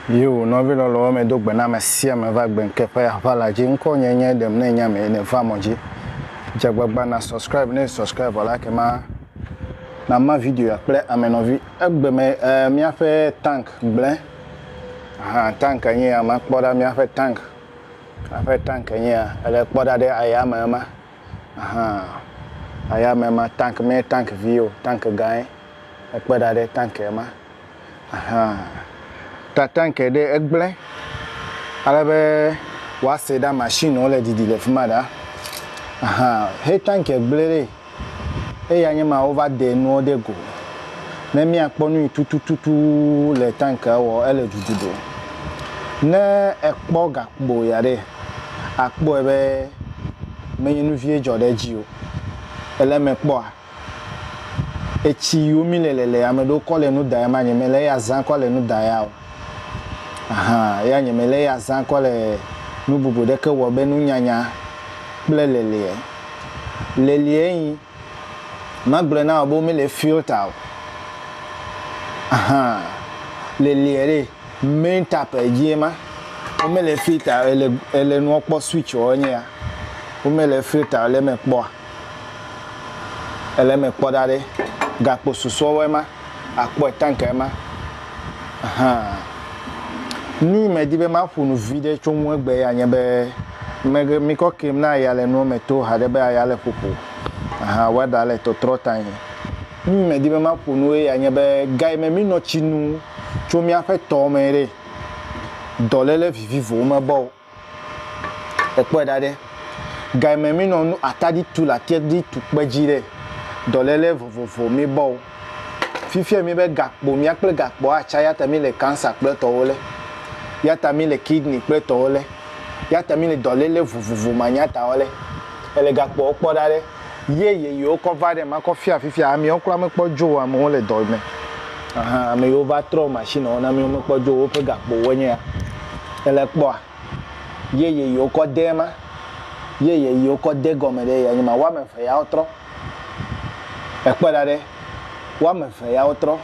Yo, no vi lo me do gbena me sia me va gben ke pa va la ji nko nyenye dem na nya me ne fa moji. Jagbagba na subscribe like ma na ma video ya ple amenovi egbe me mi a fait tank blanc. Tank anyi ya ma kpoda mi a fait tank. A fait tank anyi ya ele kpoda de aya ma. Aya ma tank me tank vio tank gain. E kpoda de tank ma. Ta tank de egble alabe wa seda machine on le didi le fumada he tank egble e ya nyema over de no de go na mi akponu tutututu le tank wo ele dududo na ekpo gakpo yare akpo ebe menyenu vie jode ji o ele mekpo echi yomi lelele amedo kole nu da ma nyemele ya zan kole nu da ya o ya nyemele ya zan kole nu bubu de ke wo be nu nyanya ble lele yi magble na obo me le filter lele re main tap ejema o me le filter ele nu opo switch o nya o me le filter ele me kpo dare gakpo suso we ma akpo tank ma ni me di be ma funu video chomu egbe ya nya be mi ko kim na ya le no meto ha de be ya le popo wa da le to trotan ni me di be ma funu ya nya be gai me mi no chinu chomi afa to mere dolele vivo ma bo ekpo da de gai me mi no atadi tu la tie di tu pejire dolele vovo mi bo fifie mi be gakpo mi akple gakpo acha ya ta mi le cancer ple to wole ya ta mi le kidney ple to wole ya ta mi le dolele vovo manya ta wole ele gakpo okpo dare ye yo cover dem akofia fifia ami okura me kpo jo am wole do me me yo va throw machine ona mi me kpo jo o pe gakpo wonya ele kpo ye yo ko dema ye yo ko de gomede ya nyima wa me fa ya otro ekpo dare wa me fa ya otro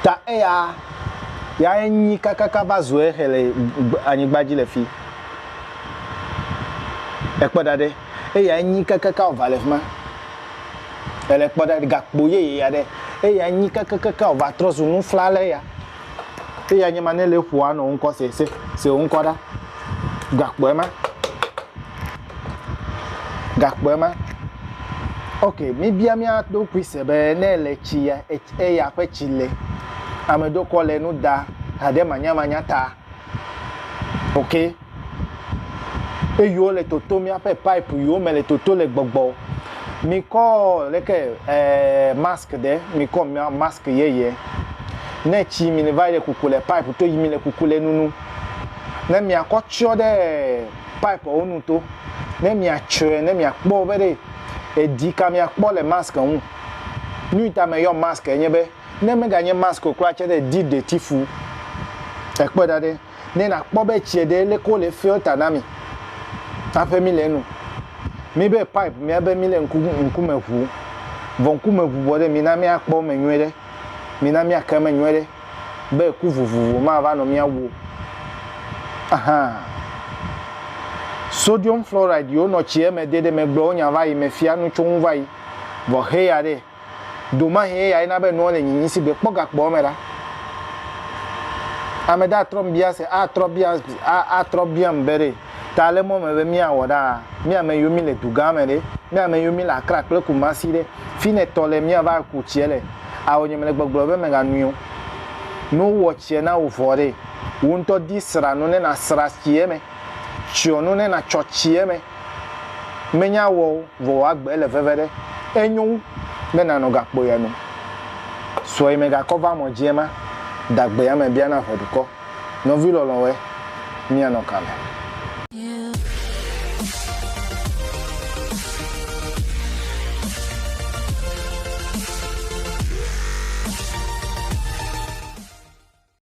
ta ya enyi kakaka bazwe hele anyigbaji le fi ekpo dare ya enyi kakaka ovale fma ele ekpo dare gakpo ye ya de ya enyi kakaka ova trozu nu flale ya ya nyima ne le fu ano nko se nko da gakpo ema okay, maybe I'm here to presebe na elechi ya ya pe chile amedo kole nu da ade manya ta okay yo le toto mi ape pipe yo me le toto le gbogbo mi ko leke mask de mi ko mask ye na chi mi le vai le kukule pipe to yimi le kukule nunu na mi akotcho de pipe onu to na mi acho na mi akpo bere edi kamia kpo le mask hu nu ta me yo mask enyebe ne me ganye mask okra che de di de tifu ekpo dade ne na kpo be che de le ko le filter na mi afa mi le nu mi be pipe mi abe mi le nku mehu vonku mehu bode mi na mi akpo menwere mi na mi aka menwere be ku vuvu ma va no mi awo sodium fluoride yo no chie me de me gbo nya vai me fia no chon vai bo he ya de do ma he ya na be no le nyinyi si be kpoga kpo mera ameda trombia se trobia mbere tale mo me be mi awoda mi ame yo mi le duga mere mi ame yo mi la crack le kumasi de fine tole mi ava ku chiele a onye me gbogbo be me ga nu no wo chie na wo fore wonto di sra no ne na sra chie me chionu ne na chochie me menya wo agbe le vevere enyu me na no gakpo ya no so e me ga cover mo jema dagbe ya me bia na foduko no vi lo we mi anokale